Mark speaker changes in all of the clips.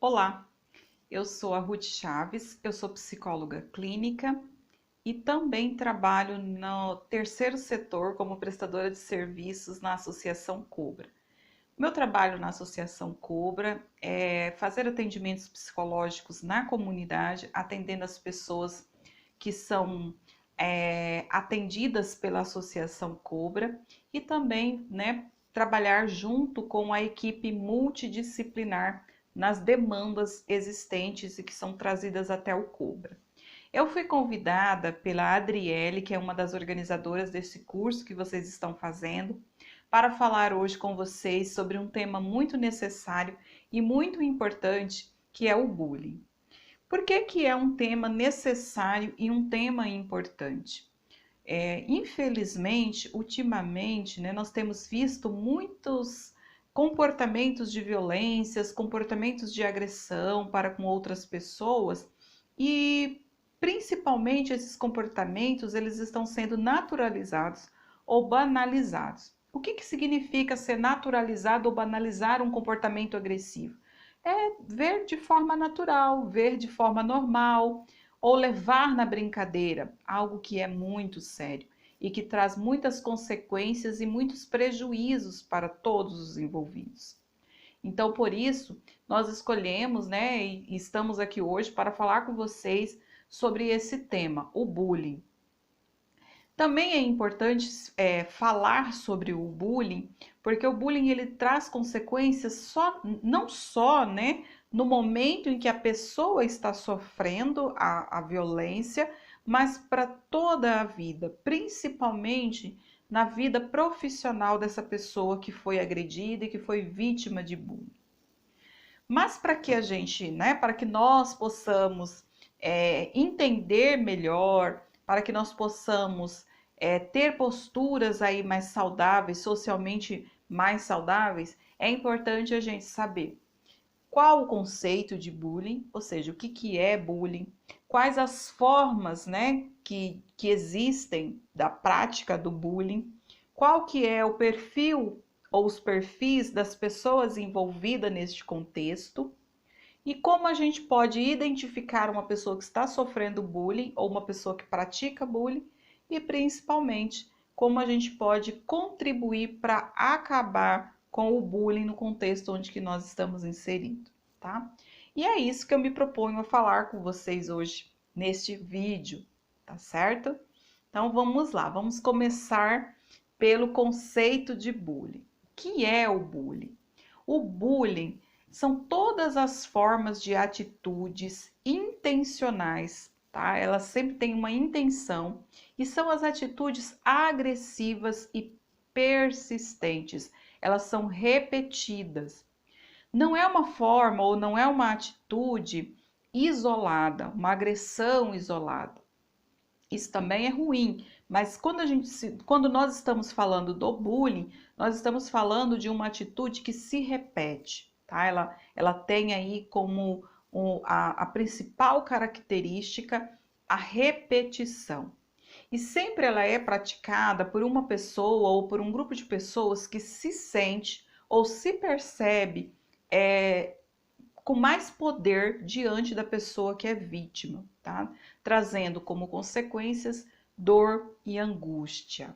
Speaker 1: Olá, eu sou a Ruth Chaves, eu sou psicóloga clínica e também trabalho no terceiro setor como prestadora de serviços na Associação Cobra. Meu trabalho na Associação Cobra é fazer atendimentos psicológicos na comunidade, atendendo as pessoas que são atendidas pela Associação Cobra e também, trabalhar junto com a equipe multidisciplinar nas demandas existentes e que são trazidas até o Cobra. Eu fui convidada pela Adriele, que é uma das organizadoras desse curso que vocês estão fazendo, para falar hoje com vocês sobre um tema muito necessário e muito importante, que é o bullying. Por que que é um tema necessário e um tema importante? Infelizmente, ultimamente, nós temos visto muitos comportamentos de violências, comportamentos de agressão para com outras pessoas e principalmente esses comportamentos eles estão sendo naturalizados ou banalizados. O que que significa ser naturalizado ou banalizar um comportamento agressivo? É ver de forma natural, ver de forma normal, ou levar na brincadeira, algo que é muito sério e que traz muitas consequências e muitos prejuízos para todos os envolvidos. Então, por isso, nós escolhemos, e estamos aqui hoje para falar com vocês sobre esse tema, o bullying. Também é importante falar sobre o bullying, porque o bullying ele traz consequências não só, no momento em que a pessoa está sofrendo a violência, mas para toda a vida, principalmente na vida profissional dessa pessoa que foi agredida e que foi vítima de bullying. Mas para que a gente, para que nós possamos entender melhor, para que nós possamos ter posturas aí mais saudáveis, socialmente mais saudáveis, é importante a gente saber qual o conceito de bullying, ou seja, o que é bullying, quais as formas, que existem da prática do bullying, qual que é o perfil ou os perfis das pessoas envolvidas neste contexto e como a gente pode identificar uma pessoa que está sofrendo bullying ou uma pessoa que pratica bullying e principalmente como a gente pode contribuir para acabar com o bullying no contexto onde que nós estamos inseridos, tá? E é isso que eu me proponho a falar com vocês hoje neste vídeo, tá certo? Então vamos lá, vamos começar pelo conceito de bullying. O que é o bullying? O bullying são todas as formas de atitudes intencionais, tá? Elas sempre têm uma intenção e são as atitudes agressivas e persistentes. Elas são repetidas. Não é uma forma ou não é uma atitude isolada, uma agressão isolada. Isso também é ruim, mas quando nós estamos falando do bullying, nós estamos falando de uma atitude que se repete, tá? Ela tem aí como a principal característica a repetição. E sempre ela é praticada por uma pessoa ou por um grupo de pessoas que se sente ou se percebe com mais poder diante da pessoa que é vítima, tá? Trazendo como consequências dor e angústia.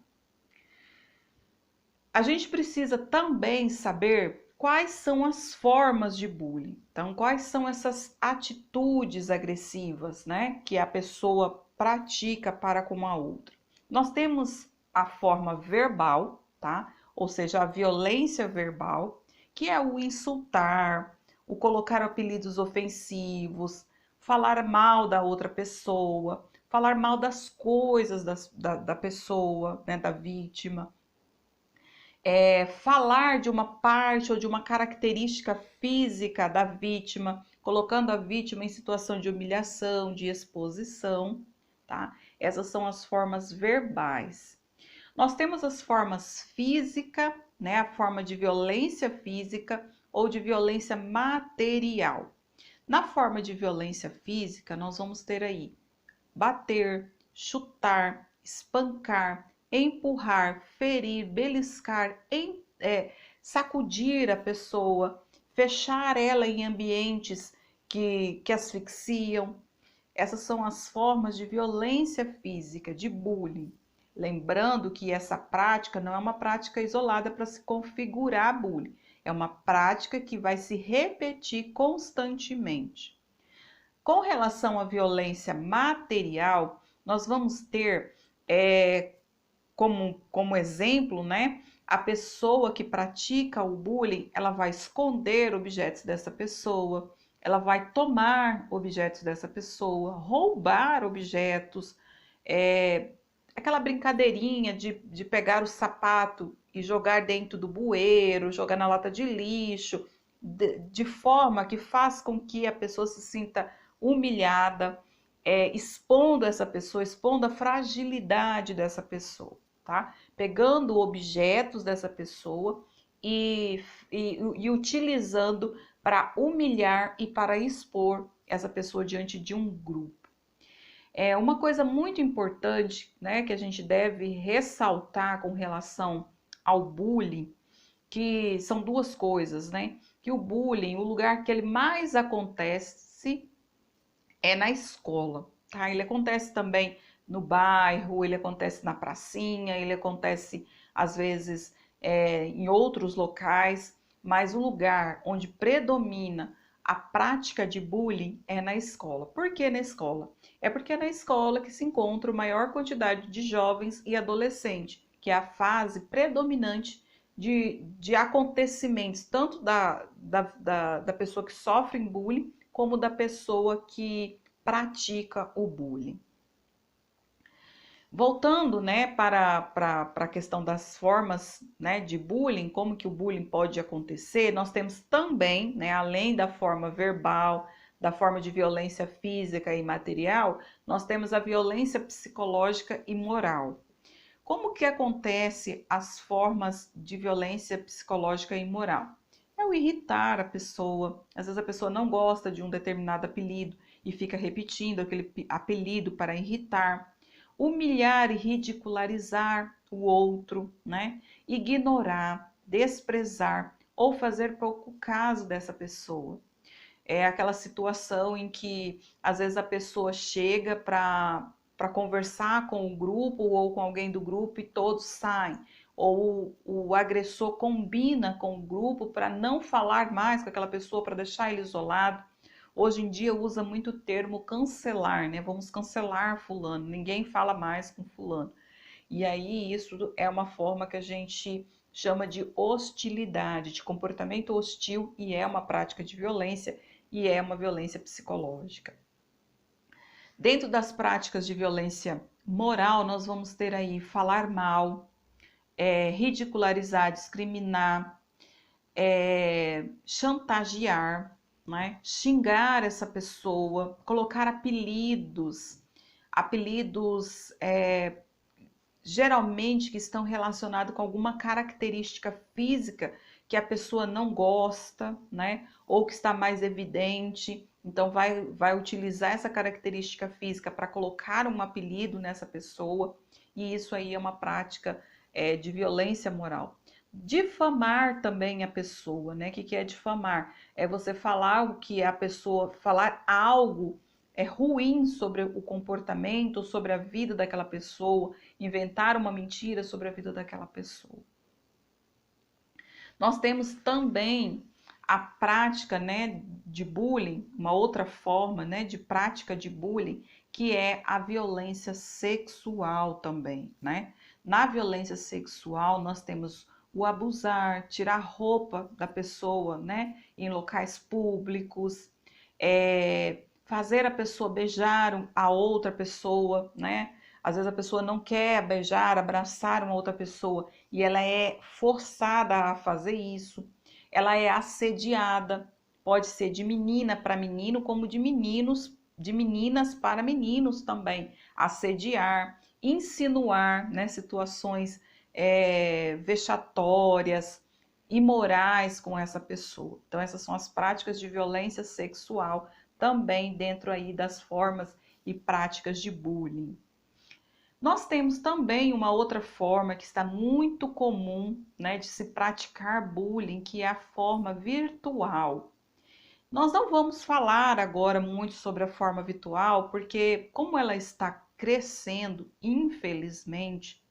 Speaker 1: A gente precisa também saber quais são as formas de bullying. Então, quais são essas atitudes agressivas, que a pessoa pratica para com a outra. Nós temos a forma verbal, tá? Ou seja, a violência verbal, que é o insultar, o colocar apelidos ofensivos, falar mal da outra pessoa, falar mal das coisas da pessoa, da vítima, falar de uma parte ou de uma característica física da vítima, colocando a vítima em situação de humilhação, de exposição, tá? Essas são as formas verbais. Nós temos as formas física, a forma de violência física ou de violência material. Na forma de violência física, nós vamos ter aí bater, chutar, espancar, empurrar, ferir, beliscar, sacudir a pessoa, fechar ela em ambientes que asfixiam. Essas são as formas de violência física, de bullying. Lembrando que essa prática não é uma prática isolada para se configurar bullying, é uma prática que vai se repetir constantemente. Com relação à violência material, nós vamos ter como exemplo, né, a pessoa que pratica o bullying, ela vai esconder objetos dessa pessoa, ela vai tomar objetos dessa pessoa, roubar objetos, aquela brincadeirinha de pegar o sapato e jogar dentro do bueiro, jogar na lata de lixo, de forma que faz com que a pessoa se sinta humilhada, expondo essa pessoa, expondo a fragilidade dessa pessoa, tá? Pegando objetos dessa pessoa e utilizando para humilhar e para expor essa pessoa diante de um grupo. É uma coisa muito importante, né, que a gente deve ressaltar com relação ao bullying, que são duas coisas, né? Que o bullying, o lugar que ele mais acontece é na escola, tá? Ele acontece também no bairro, ele acontece na pracinha, ele acontece às vezes em outros locais, mas o lugar onde predomina a prática de bullying é na escola. Por que na escola? É porque é na escola que se encontra a maior quantidade de jovens e adolescentes, que é a fase predominante de acontecimentos, tanto da pessoa que sofre bullying, como da pessoa que pratica o bullying. Voltando, né, para a questão das formas, né, de bullying, como que o bullying pode acontecer, nós temos também, né, além da forma verbal, da forma de violência física e material, nós temos a violência psicológica e moral. Como que acontece as formas de violência psicológica e moral? É o irritar a pessoa. Às vezes a pessoa não gosta de um determinado apelido e fica repetindo aquele apelido para irritar. Humilhar e ridicularizar o outro, né? Ignorar, desprezar ou fazer pouco caso dessa pessoa. É aquela situação em que às vezes a pessoa chega para conversar com o grupo ou com alguém do grupo e todos saem. Ou o agressor combina com o grupo para não falar mais com aquela pessoa, para deixar ele isolado. Hoje em dia usa muito o termo cancelar, né? Vamos cancelar fulano, ninguém fala mais com fulano. E aí isso é uma forma que a gente chama de hostilidade, de comportamento hostil, e é uma prática de violência e é uma violência psicológica. Dentro das práticas de violência moral, nós vamos ter aí falar mal, ridicularizar, discriminar, chantagear, né? Xingar essa pessoa, colocar apelidos geralmente que estão relacionados com alguma característica física que a pessoa não gosta, né? Ou que está mais evidente. Então, vai utilizar essa característica física para colocar um apelido nessa pessoa, e isso aí é uma prática de violência moral. Difamar também a pessoa, né? O que é difamar? É você falar o que a pessoa, falar algo ruim sobre o comportamento, sobre a vida daquela pessoa, inventar uma mentira sobre a vida daquela pessoa. Nós temos também a prática, né, de bullying, uma outra forma, né, de prática de bullying, que é a violência sexual também, né? Na violência sexual, nós temos o abusar, tirar roupa da pessoa, né, em locais públicos, fazer a pessoa beijar a outra pessoa, né? Às vezes a pessoa não quer beijar, abraçar uma outra pessoa e ela é forçada a fazer isso. Ela é assediada, pode ser de menina para menino, como de meninas para meninos também. Assediar, insinuar, né, situações vexatórias, imorais com essa pessoa. Então essas são as práticas de violência sexual também dentro aí das formas e práticas de bullying. Nós temos também uma outra forma que está muito comum, né, de se praticar bullying, que é a forma virtual. Nós não vamos falar agora muito sobre a forma virtual, porque como ela está crescendo, infelizmente,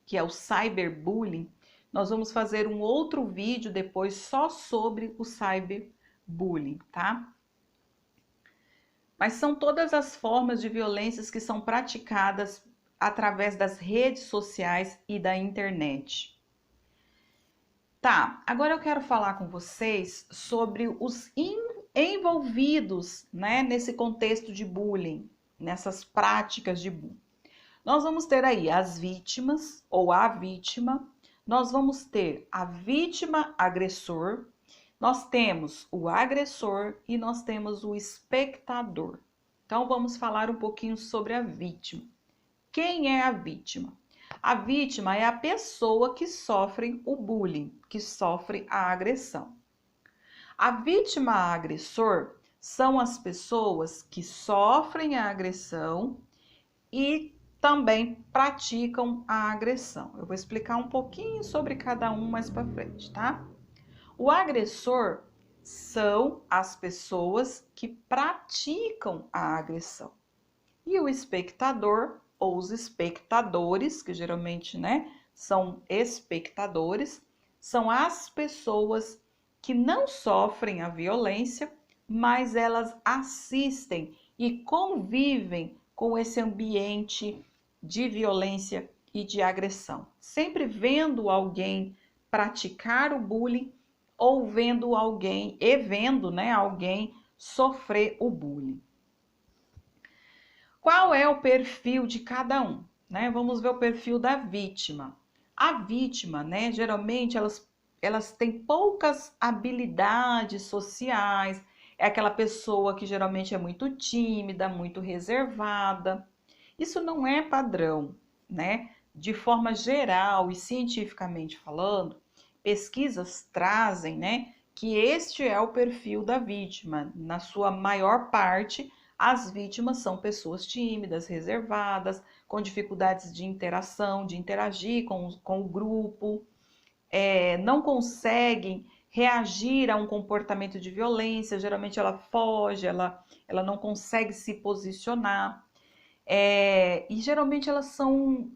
Speaker 1: que é o cyberbullying, nós vamos fazer um outro vídeo depois só sobre o cyberbullying, tá? Mas são todas as formas de violências que são praticadas através das redes sociais e da internet. Tá, agora eu quero falar com vocês sobre os envolvidos, né, nesse contexto de bullying, nessas práticas de bullying. Nós vamos ter aí as vítimas ou a vítima, nós vamos ter a vítima agressor, nós temos o agressor e nós temos o espectador. Então vamos falar um pouquinho sobre a vítima. Quem é a vítima? A vítima é a pessoa que sofre o bullying, que sofre a agressão. A vítima agressor são as pessoas que sofrem a agressão e também praticam a agressão. Eu vou explicar um pouquinho sobre cada um mais para frente, tá? O agressor são as pessoas que praticam a agressão. E o espectador ou os espectadores, que geralmente, né, são espectadores, são as pessoas que não sofrem a violência, mas elas assistem e convivem com esse ambiente de violência e de agressão, sempre vendo alguém praticar o bullying ou vendo alguém né, alguém sofrer o bullying. Qual é o perfil de cada um, né? Vamos ver o perfil da vítima. A vítima, né, geralmente elas têm poucas habilidades sociais, é aquela pessoa que geralmente é muito tímida, muito reservada. Isso não é padrão, né? De forma geral e cientificamente falando, pesquisas trazem, né, que este é o perfil da vítima. Na sua maior parte, as vítimas são pessoas tímidas, reservadas, com dificuldades de interação, de interagir com o grupo, não conseguem reagir a um comportamento de violência, geralmente ela foge, ela não consegue se posicionar. E geralmente elas são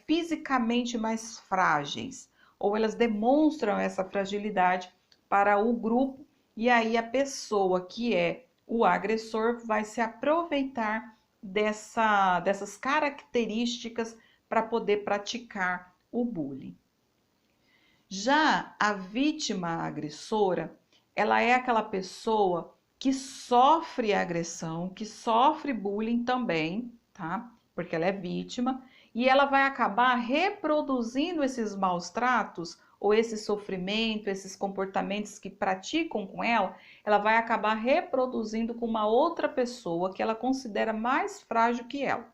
Speaker 1: fisicamente mais frágeis, ou elas demonstram essa fragilidade para o grupo, e aí a pessoa que é o agressor vai se aproveitar dessas características para poder praticar o bullying. Já a vítima agressora, ela é aquela pessoa que sofre agressão, que sofre bullying também, tá? Porque ela é vítima e ela vai acabar reproduzindo esses maus tratos ou esse sofrimento, esses comportamentos que praticam com ela vai acabar reproduzindo com uma outra pessoa que ela considera mais frágil que ela.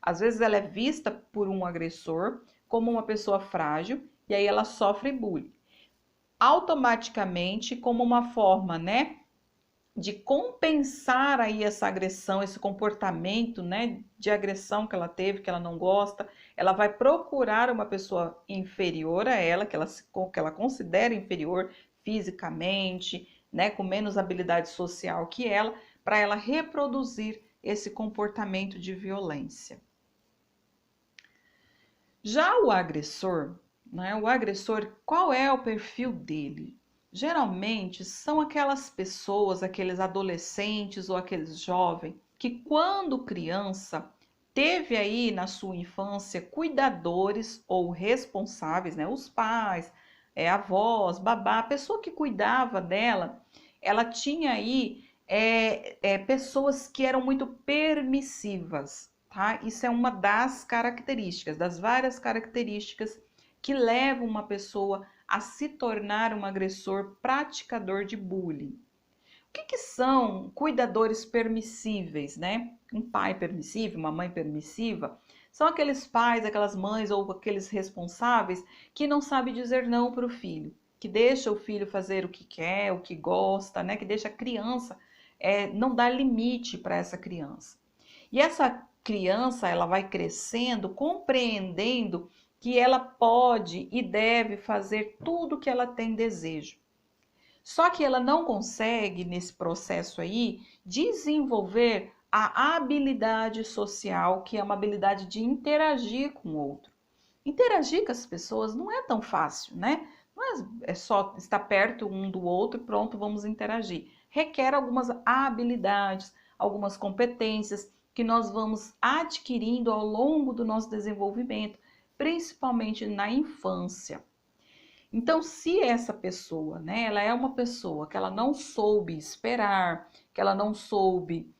Speaker 1: Às vezes ela é vista por um agressor como uma pessoa frágil e aí ela sofre bullying. Automaticamente, como uma forma, né, de compensar aí essa agressão, esse comportamento, né, de agressão que ela teve, que ela não gosta, ela vai procurar uma pessoa inferior a ela, que ela considera inferior fisicamente, né, com menos habilidade social que ela, para ela reproduzir esse comportamento de violência. Já o agressor, né, o agressor, qual é o perfil dele? Geralmente são aquelas pessoas, aqueles adolescentes ou aqueles jovens que quando criança teve aí na sua infância cuidadores ou responsáveis, né, os pais, avós, babá, a pessoa que cuidava dela, ela tinha aí pessoas que eram muito permissivas, tá? Isso é uma das características, das várias características que levam uma pessoa a se tornar um agressor praticador de bullying. O que são cuidadores permissíveis, né? Um pai permissivo, uma mãe permissiva, são aqueles pais, aquelas mães ou aqueles responsáveis que não sabem dizer não para o filho, que deixa o filho fazer o que quer, o que gosta, né? Que deixa a criança, não dá limite para essa criança. E essa criança, ela vai crescendo, compreendendo que ela pode e deve fazer tudo que ela tem desejo. Só que ela não consegue, nesse processo aí, desenvolver a habilidade social, que é uma habilidade de interagir com o outro. Interagir com as pessoas não é tão fácil, né? Não é só estar perto um do outro e pronto, vamos interagir. Requer algumas habilidades, algumas competências que nós vamos adquirindo ao longo do nosso desenvolvimento, principalmente na infância. Então, se essa pessoa, né, ela é uma pessoa que ela não soube esperar, que ela não soube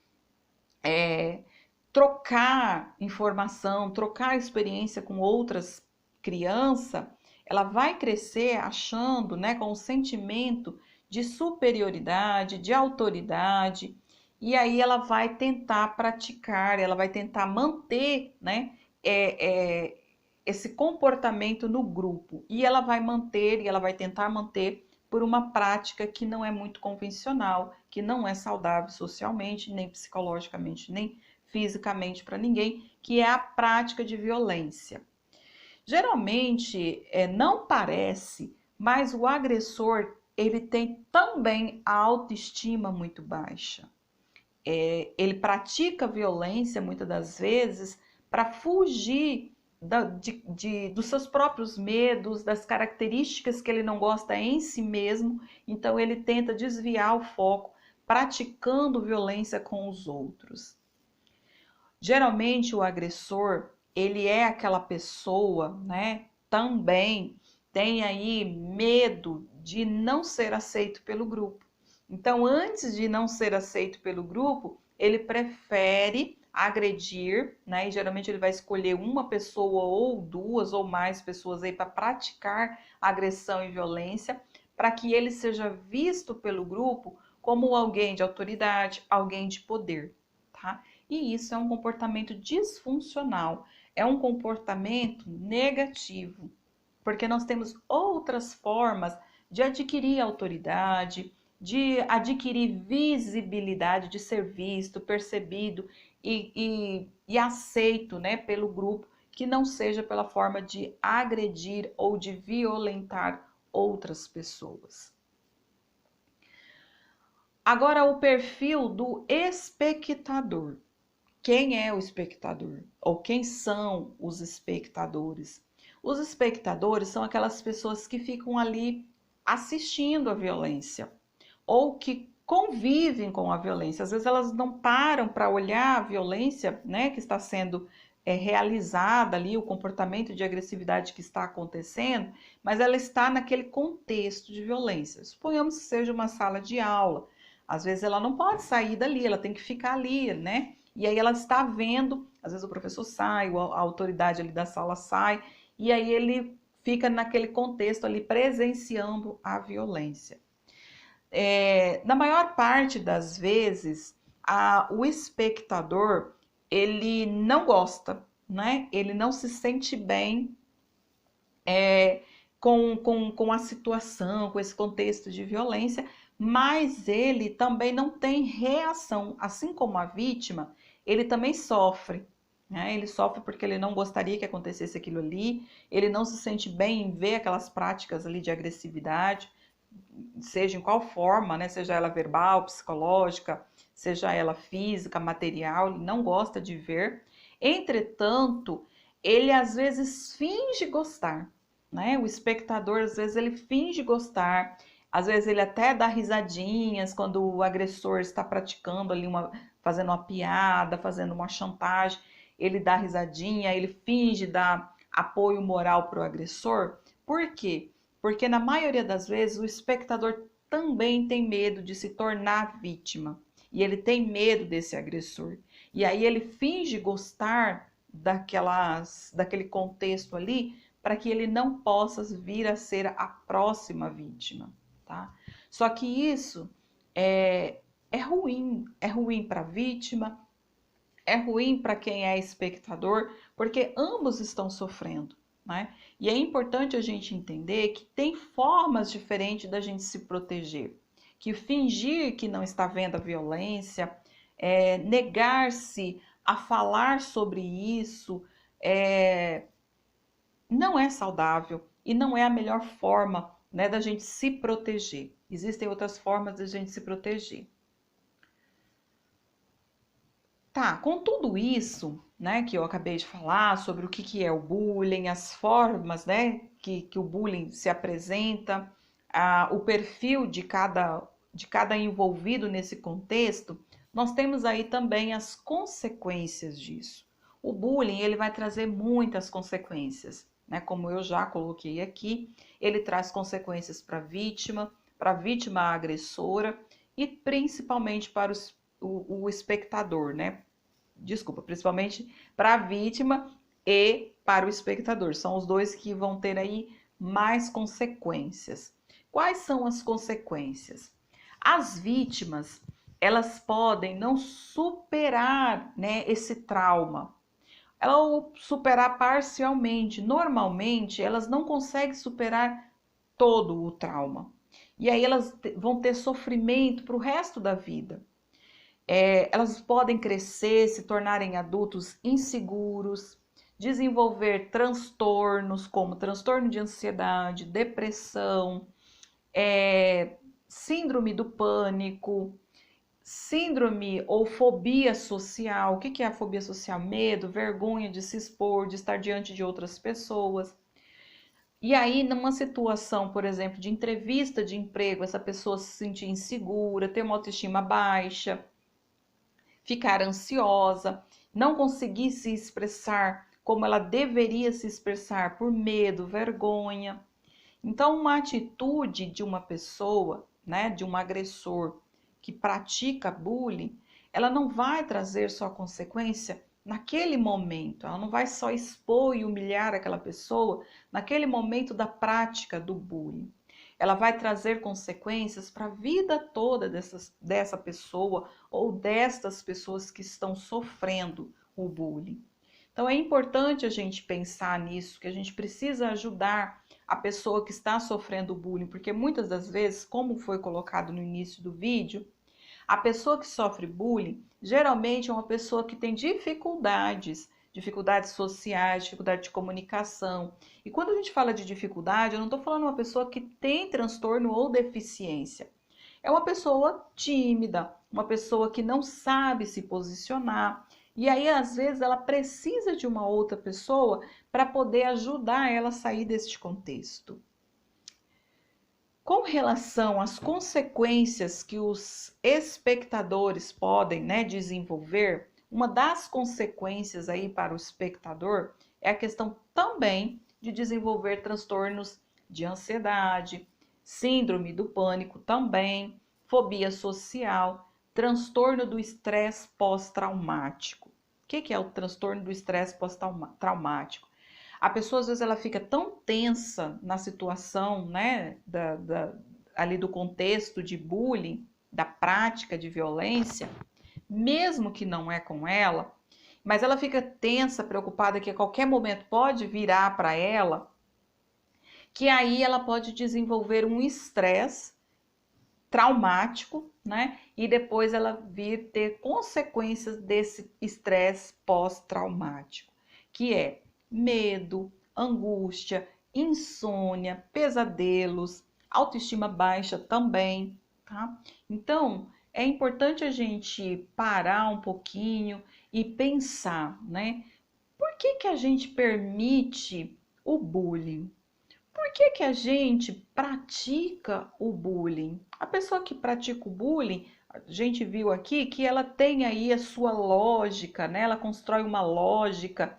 Speaker 1: trocar informação, trocar experiência com outras crianças, ela vai crescer achando, né, com um sentimento de superioridade, de autoridade, e aí ela vai tentar praticar, ela vai tentar manter, né, é, é, esse comportamento no grupo, e ela vai manter, e ela vai tentar manter por uma prática que não é muito convencional, que não é saudável socialmente, nem psicologicamente, nem fisicamente para ninguém, que é a prática de violência. Geralmente, não parece, mas o agressor ele tem também a autoestima muito baixa. Ele pratica violência muitas das vezes para fugir dos seus próprios medos, das características que ele não gosta em si mesmo, então ele tenta desviar o foco praticando violência com os outros. Geralmente o agressor, ele é aquela pessoa, né, também tem aí medo de não ser aceito pelo grupo. Então, antes de não ser aceito pelo grupo, ele prefere agredir, né? E geralmente ele vai escolher uma pessoa ou duas ou mais pessoas aí para praticar agressão e violência, para que ele seja visto pelo grupo como alguém de autoridade, alguém de poder, tá? E isso é um comportamento disfuncional, é um comportamento negativo, porque nós temos outras formas de adquirir autoridade, de adquirir visibilidade, de ser visto, percebido e aceito, né, pelo grupo, que não seja pela forma de agredir ou de violentar outras pessoas. Agora, o perfil do espectador. Quem é o espectador? Ou quem são os espectadores? Os espectadores são aquelas pessoas que ficam ali assistindo a violência ou que convivem com a violência. Às vezes elas não param para olhar a violência, né, que está sendo realizada ali, o comportamento de agressividade que está acontecendo, mas ela está naquele contexto de violência. Suponhamos que seja uma sala de aula. Às vezes ela não pode sair dali, ela tem que ficar ali, né? E aí ela está vendo, às vezes o professor sai, a autoridade ali da sala sai, e aí ele fica naquele contexto ali presenciando a violência. Na maior parte das vezes, o espectador, ele não gosta, né? Ele não se sente bem com a situação, com esse contexto de violência, mas ele também não tem reação. Assim como a vítima, ele também sofre, né? Ele sofre porque ele não gostaria que acontecesse aquilo ali, ele não se sente bem em ver aquelas práticas ali de agressividade, seja em qual forma, né? Seja ela verbal, psicológica, seja ela física, material, ele não gosta de ver. Entretanto, ele às vezes finge gostar, né? O espectador às vezes ele finge gostar, às vezes ele até dá risadinhas quando o agressor está praticando ali fazendo uma piada, fazendo uma chantagem, ele dá risadinha, ele finge dar apoio moral para o agressor. Por quê? Porque na maioria das vezes o espectador também tem medo de se tornar vítima e ele tem medo desse agressor. E aí ele finge gostar daquele contexto ali para que ele não possa vir a ser a próxima vítima, tá? Só que isso é ruim para a vítima, é ruim para quem é espectador, porque ambos estão sofrendo, né? E é importante a gente entender que tem formas diferentes da gente se proteger, que fingir que não está vendo a violência, negar-se a falar sobre isso, não é saudável e não é a melhor forma né, da gente se proteger. Existem outras formas da gente se proteger. Tá, com tudo isso, né, que eu acabei de falar sobre o que é o bullying, as formas, né, que o bullying se apresenta, o perfil de cada envolvido nesse contexto, nós temos aí também as consequências disso. O bullying, ele vai trazer muitas consequências, né, como eu já coloquei aqui, ele traz consequências para a vítima agressora e principalmente para o espectador, né? Desculpa, principalmente para a vítima e para o espectador. São os dois que vão ter aí mais consequências. Quais são as consequências? As vítimas, elas podem não superar, né, esse trauma. Ou superar parcialmente. Normalmente, elas não conseguem superar todo o trauma. E aí elas vão ter sofrimento para o resto da vida. Elas podem crescer, se tornarem adultos inseguros, desenvolver transtornos como transtorno de ansiedade, depressão, síndrome do pânico, síndrome ou fobia social. O que é a fobia social? Medo, vergonha de se expor, de estar diante de outras pessoas. E aí, numa situação, por exemplo, de entrevista de emprego, essa pessoa se sentir insegura, ter uma autoestima baixa, ficar ansiosa, não conseguir se expressar como ela deveria se expressar por medo, vergonha. Então, uma atitude de uma pessoa, né, de um agressor que pratica bullying, ela não vai trazer só consequência naquele momento, ela não vai só expor e humilhar aquela pessoa naquele momento da prática do bullying. Ela vai trazer consequências para a vida toda dessa pessoa ou destas pessoas que estão sofrendo o bullying. Então é importante a gente pensar nisso, que a gente precisa ajudar a pessoa que está sofrendo bullying, porque muitas das vezes, como foi colocado no início do vídeo, a pessoa que sofre bullying geralmente é uma pessoa que tem dificuldades sociais, dificuldade de comunicação. E quando a gente fala de dificuldade, eu não estou falando de uma pessoa que tem transtorno ou deficiência. É uma pessoa tímida, uma pessoa que não sabe se posicionar. E aí, às vezes, ela precisa de uma outra pessoa para poder ajudar ela a sair deste contexto. Com relação às consequências que os espectadores podem, né, desenvolver, uma das consequências aí para o espectador é a questão também de desenvolver transtornos de ansiedade, síndrome do pânico também, fobia social, transtorno do estresse pós-traumático. O que é o transtorno do estresse pós-traumático? A pessoa, às vezes, ela fica tão tensa na situação, né, ali do contexto de bullying, da prática de violência, mesmo que não é com ela, mas ela fica tensa, preocupada que a qualquer momento pode virar para ela, que aí ela pode desenvolver um estresse traumático, né? E depois ela vir ter consequências desse estresse pós-traumático, que é medo, angústia, insônia, pesadelos, autoestima baixa também, tá? Então, é importante a gente parar um pouquinho e pensar, né? Por que a gente permite o bullying? Por que a gente pratica o bullying? A pessoa que pratica o bullying, a gente viu aqui que ela tem aí a sua lógica, né? Ela constrói uma lógica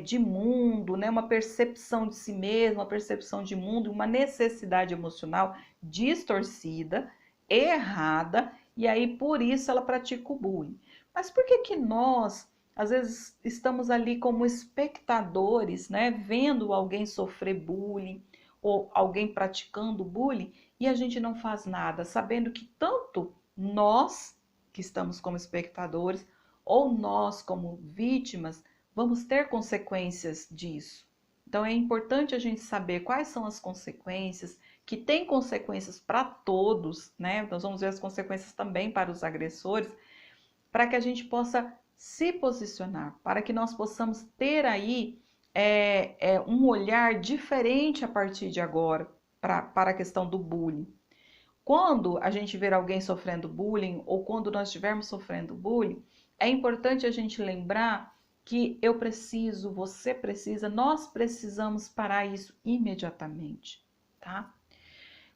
Speaker 1: de mundo, né? Uma percepção de si mesma, uma percepção de mundo, uma necessidade emocional distorcida, errada, e aí por isso ela pratica o bullying. Mas por que nós, às vezes, estamos ali como espectadores, né? Vendo alguém sofrer bullying ou alguém praticando bullying e a gente não faz nada, sabendo que tanto nós, que estamos como espectadores, ou nós como vítimas, vamos ter consequências disso. Então é importante a gente saber quais são as consequências, que tem consequências para todos, né? Nós vamos ver as consequências também para os agressores, para que a gente possa se posicionar, para que nós possamos ter aí um olhar diferente a partir de agora. para a questão do bullying. Quando a gente ver alguém sofrendo bullying ou quando nós estivermos sofrendo bullying, é importante a gente lembrar que eu preciso, você precisa, nós precisamos parar isso imediatamente, tá?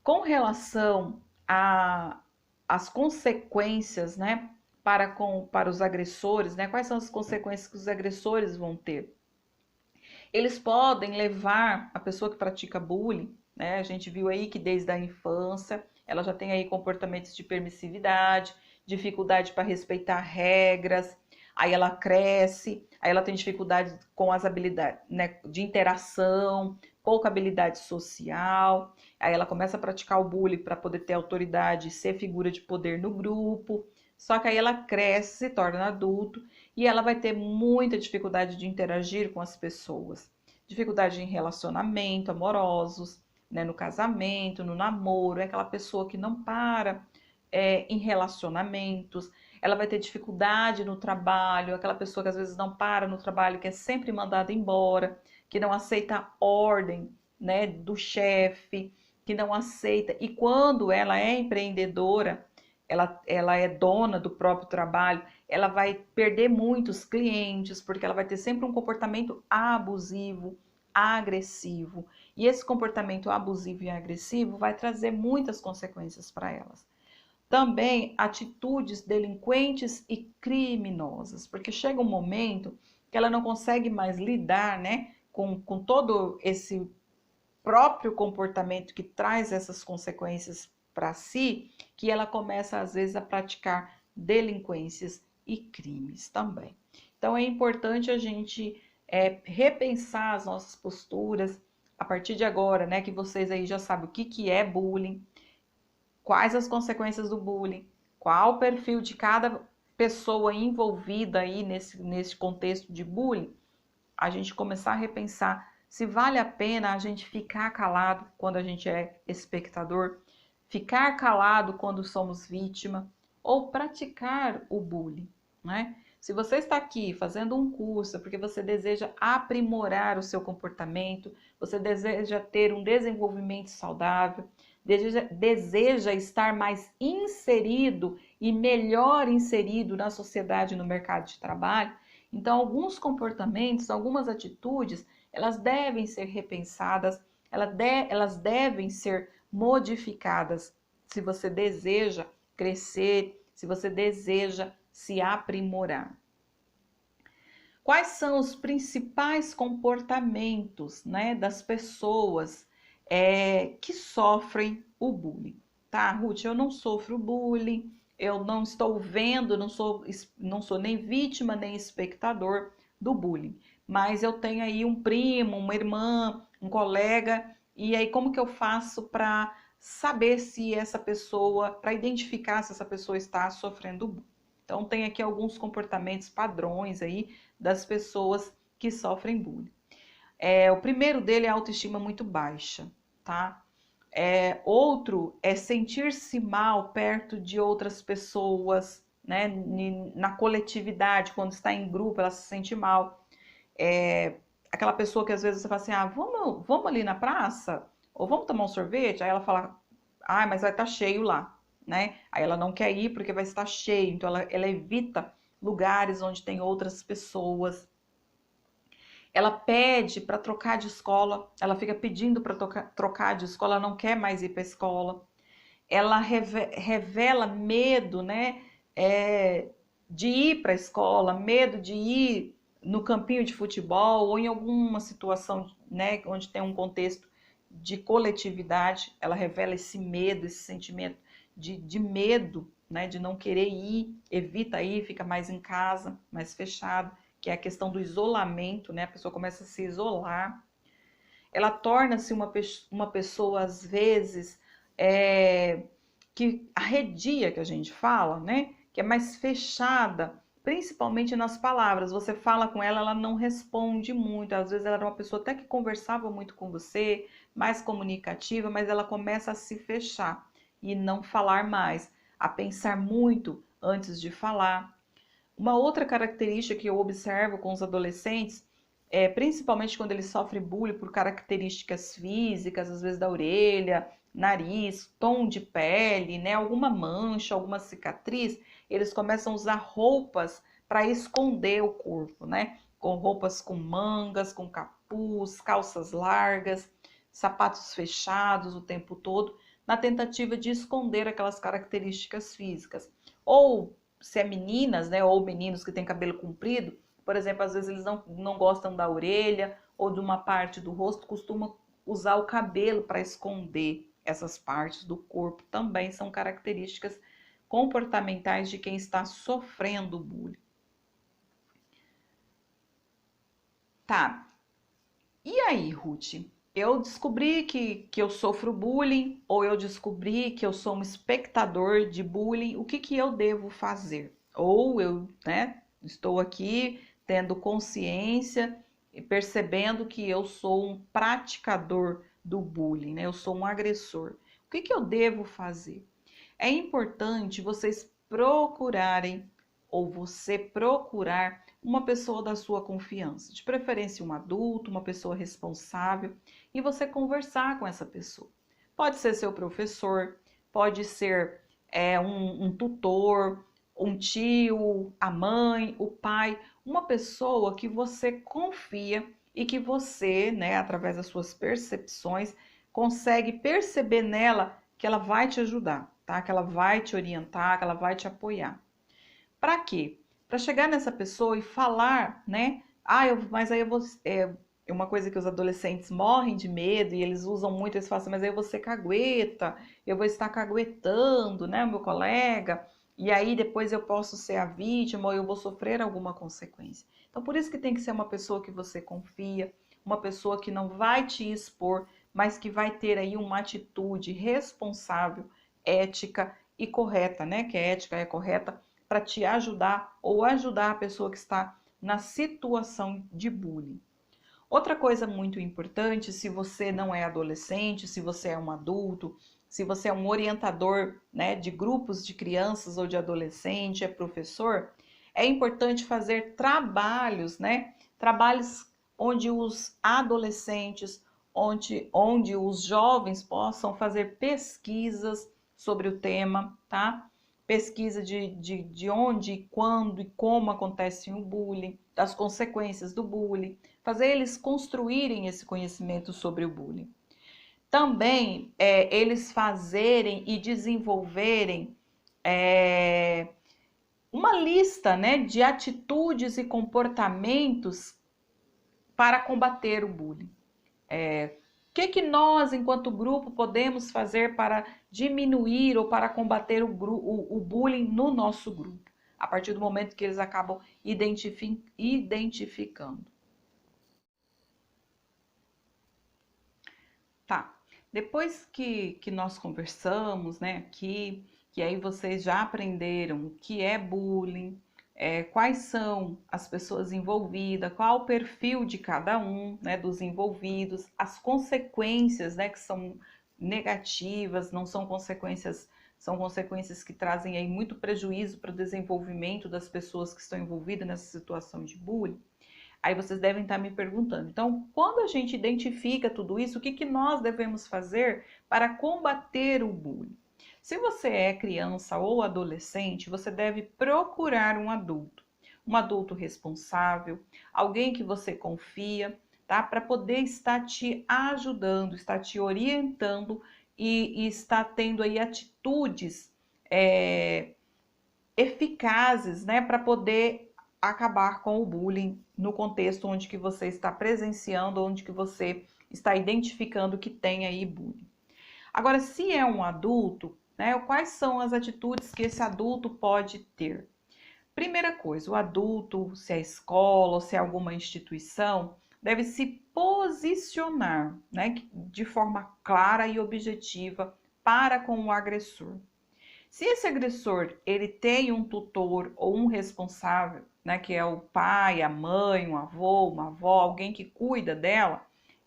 Speaker 1: Com relação às consequências, né, para os agressores, né, quais são as consequências que os agressores vão ter? Eles podem levar a pessoa que pratica bullying, né, a gente viu aí que desde a infância ela já tem aí comportamentos de permissividade, dificuldade para respeitar regras, aí ela cresce, aí ela tem dificuldade com as habilidades, né, de interação, pouca habilidade social, aí ela começa a praticar o bullying para poder ter autoridade e ser figura de poder no grupo, só que aí ela cresce, se torna adulto e ela vai ter muita dificuldade de interagir com as pessoas, dificuldade em relacionamento amorosos, né, no casamento, no namoro, é aquela pessoa que não para em relacionamentos, ela vai ter dificuldade no trabalho, aquela pessoa que às vezes não para no trabalho, que é sempre mandada embora, que não aceita a ordem, né, do chefe, que não aceita. E quando ela é empreendedora, ela é dona do próprio trabalho, ela vai perder muitos clientes, porque ela vai ter sempre um comportamento abusivo, agressivo. E esse comportamento abusivo e agressivo vai trazer muitas consequências para elas. Também atitudes delinquentes e criminosas, porque chega um momento que ela não consegue mais lidar, né, com todo esse próprio comportamento que traz essas consequências para si, que ela começa às vezes a praticar delinquências e crimes também. Então é importante a gente repensar as nossas posturas a partir de agora, né? Que vocês aí já sabem o que é bullying, quais as consequências do bullying, qual o perfil de cada pessoa envolvida aí nesse contexto de bullying, a gente começar a repensar se vale a pena a gente ficar calado quando a gente é espectador, ficar calado quando somos vítima ou praticar o bullying, né? Se você está aqui fazendo um curso porque você deseja aprimorar o seu comportamento, você deseja ter um desenvolvimento saudável, deseja estar mais inserido e melhor inserido na sociedade e no mercado de trabalho, então alguns comportamentos, algumas atitudes, elas devem ser repensadas, elas devem ser modificadas se você deseja crescer, se você deseja se aprimorar. Quais são os principais comportamentos, né, das pessoas que sofrem o bullying? Tá, Ruth, eu não sofro bullying, eu não estou vendo, não sou nem vítima nem espectador do bullying, mas eu tenho aí um primo, uma irmã, um colega, e aí como que eu faço para saber se essa pessoa, para identificar se essa pessoa está sofrendo bullying? Então tem aqui alguns comportamentos padrões aí das pessoas que sofrem bullying. O primeiro dele é a autoestima muito baixa, tá? Outro é sentir-se mal perto de outras pessoas, né? Na coletividade, quando está em grupo, ela se sente mal. Aquela pessoa que às vezes você fala assim, vamos ali na praça? Ou vamos tomar um sorvete? Aí ela fala, mas vai estar cheio lá, né? Aí ela não quer ir porque vai estar cheio, então ela evita lugares onde tem outras pessoas. Ela pede para trocar de escola, ela fica pedindo para trocar de escola, ela não quer mais ir para a escola. Ela revela medo, né, de ir para a escola, medo de ir no campinho de futebol ou em alguma situação, né, onde tem um contexto de coletividade. Ela revela esse medo, esse sentimento de medo, né, de não querer ir, evita ir, fica mais em casa, mais fechado, que é a questão do isolamento, né? A pessoa começa a se isolar. Ela torna-se uma pessoa, às vezes, que arredia, que a gente fala, né? Que é mais fechada, principalmente nas palavras. Você fala com ela, ela não responde muito. Às vezes ela era uma pessoa até que conversava muito com você, mais comunicativa, mas ela começa a se fechar e não falar mais, a pensar muito antes de falar. Uma outra característica que eu observo com os adolescentes principalmente quando ele sofre bullying por características físicas, às vezes da orelha, nariz, tom de pele, né, alguma mancha, alguma cicatriz, eles começam a usar roupas para esconder o corpo, né? Com roupas com mangas, com capuz, calças largas, sapatos fechados o tempo todo, na tentativa de esconder aquelas características físicas. Ou se é meninas, né, ou meninos que têm cabelo comprido, por exemplo, às vezes eles não gostam da orelha ou de uma parte do rosto, costumam usar o cabelo para esconder essas partes do corpo. Também são características comportamentais de quem está sofrendo bullying. Tá, e aí, Ruth? Eu descobri que eu sofro bullying ou eu descobri que eu sou um espectador de bullying, o que eu devo fazer? Ou eu, né, estou aqui tendo consciência e percebendo que eu sou um praticador do bullying, né? Eu sou um agressor. O que eu devo fazer? É importante vocês procurarem ou você procurar uma pessoa da sua confiança, de preferência um adulto, uma pessoa responsável, e você conversar com essa pessoa. Pode ser seu professor, pode ser um tutor, um tio, a mãe, o pai, uma pessoa que você confia e que você, né, através das suas percepções, consegue perceber nela que ela vai te ajudar, tá? Que ela vai te orientar, que ela vai te apoiar. Para quê? Para chegar nessa pessoa e falar, né? Mas aí eu vou. É uma coisa que os adolescentes morrem de medo e eles usam muito, eles falam assim, mas aí eu vou ser cagueta, eu vou estar caguetando, né, o meu colega, e aí depois eu posso ser a vítima ou eu vou sofrer alguma consequência. Então, por isso que tem que ser uma pessoa que você confia, uma pessoa que não vai te expor, mas que vai ter aí uma atitude responsável, ética e correta, né? Que é ética, é correta, para te ajudar ou ajudar a pessoa que está na situação de bullying. Outra coisa muito importante, se você não é adolescente, se você é um adulto, se você é um orientador, né, de grupos de crianças ou de adolescente, é professor, é importante fazer trabalhos, né, trabalhos onde os adolescentes, onde os jovens possam fazer pesquisas sobre o tema, tá? Pesquisa de onde, quando e como acontece o bullying, das consequências do bullying, fazer eles construírem esse conhecimento sobre o bullying. Também eles fazerem e desenvolverem uma lista, né, de atitudes e comportamentos para combater o bullying. O que nós, enquanto grupo, podemos fazer para diminuir ou para combater o bullying no nosso grupo? A partir do momento que eles acabam identificando. Tá, depois que nós conversamos, né, aqui, que aí vocês já aprenderam o que é bullying, quais são as pessoas envolvidas, qual o perfil de cada um, né, dos envolvidos, as consequências, né, que são negativas, não são consequências, são consequências que trazem aí muito prejuízo para o desenvolvimento das pessoas que estão envolvidas nessa situação de bullying. Aí vocês devem estar me perguntando, então, quando a gente identifica tudo isso, o que nós devemos fazer para combater o bullying? Se você é criança ou adolescente, você deve procurar um adulto responsável, alguém que você confia, tá? Para poder estar te ajudando, estar te orientando e estar tendo aí atitudes eficazes, né? Para poder acabar com o bullying no contexto onde que você está presenciando, onde que você está identificando que tem aí bullying. Agora, se é um adulto, né, quais são as atitudes que esse adulto pode ter? Primeira coisa, o adulto, se é escola ou se é alguma instituição, deve se posicionar, né, de forma clara e objetiva para com o agressor. Se esse agressor ele tem um tutor ou um responsável, né, que é o pai, a mãe, um avô, uma avó, alguém que cuida dela,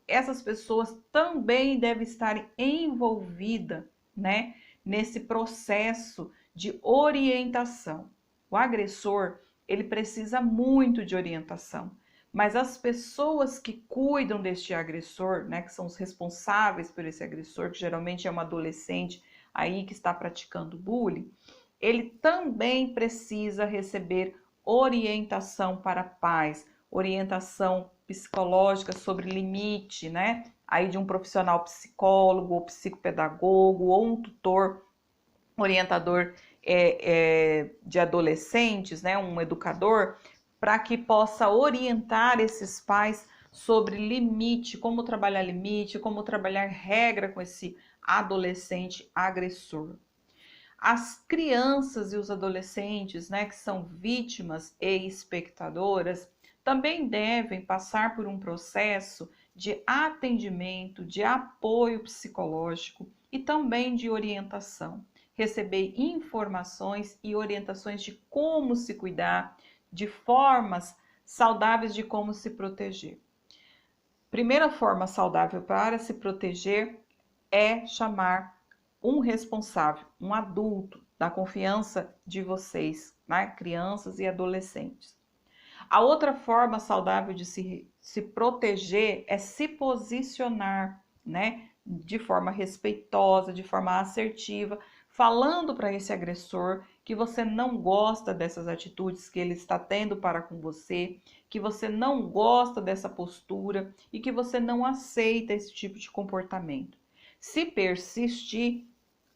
Speaker 1: essas pessoas também devem estar envolvidas, né, nesse processo de orientação. O agressor, ele precisa muito de orientação, mas as pessoas que cuidam deste agressor, né, que são os responsáveis por esse agressor, que geralmente é uma adolescente aí que está praticando bullying, ele também precisa receber orientação para pais, orientação psicológica sobre limite, né? Aí de um profissional psicólogo ou psicopedagogo ou um tutor orientador de adolescentes, né? Um educador, para que possa orientar esses pais sobre limite, como trabalhar limite, como trabalhar regra com esse adolescente agressor. As crianças e os adolescentes, né, que são vítimas e espectadoras, também devem passar por um processo de atendimento, de apoio psicológico e também de orientação. Receber informações e orientações de como se cuidar, de formas saudáveis de como se proteger. Primeira forma saudável para se proteger é chamar um responsável, um adulto da confiança de vocês, né? Crianças e adolescentes. A outra forma saudável de se proteger é se posicionar, né? De forma respeitosa, de forma assertiva, falando para esse agressor que você não gosta dessas atitudes que ele está tendo para com você, que você não gosta dessa postura e que você não aceita esse tipo de comportamento. Se persistir,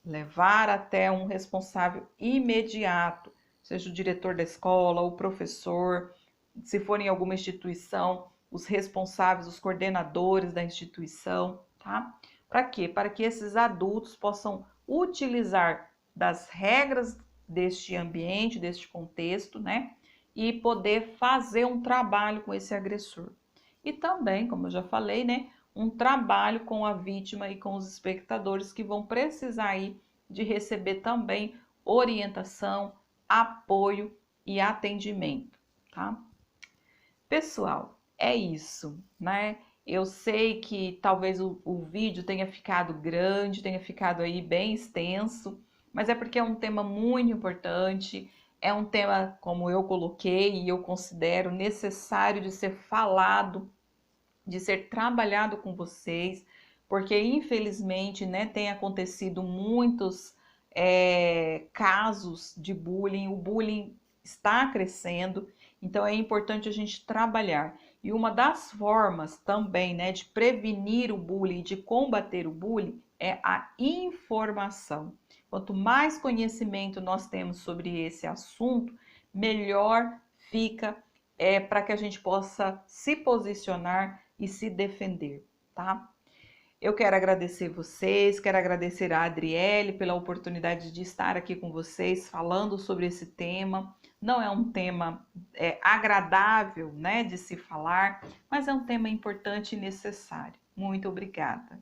Speaker 1: levar até um responsável imediato, seja o diretor da escola, o professor, se for em alguma instituição, os responsáveis, os coordenadores da instituição, tá? Para quê? Para que esses adultos possam utilizar das regras deste ambiente, deste contexto, né? E poder fazer um trabalho com esse agressor. E também, como eu já falei, né? Um trabalho com a vítima e com os espectadores que vão precisar aí de receber também orientação, apoio e atendimento, tá? Pessoal, é isso, né? Eu sei que talvez o vídeo tenha ficado grande, tenha ficado aí bem extenso, mas é porque é um tema muito importante, é um tema, como eu coloquei, e eu considero necessário de ser falado, de ser trabalhado com vocês, porque infelizmente, né, tem acontecido muitos casos de bullying, o bullying está crescendo, então é importante a gente trabalhar. E uma das formas também, né, de prevenir o bullying, de combater o bullying, é a informação. Quanto mais conhecimento nós temos sobre esse assunto, melhor fica para que a gente possa se posicionar e se defender, tá? Eu quero agradecer vocês, quero agradecer a Adriele pela oportunidade de estar aqui com vocês falando sobre esse tema. Não é um tema agradável, né, de se falar, mas é um tema importante e necessário. Muito obrigada.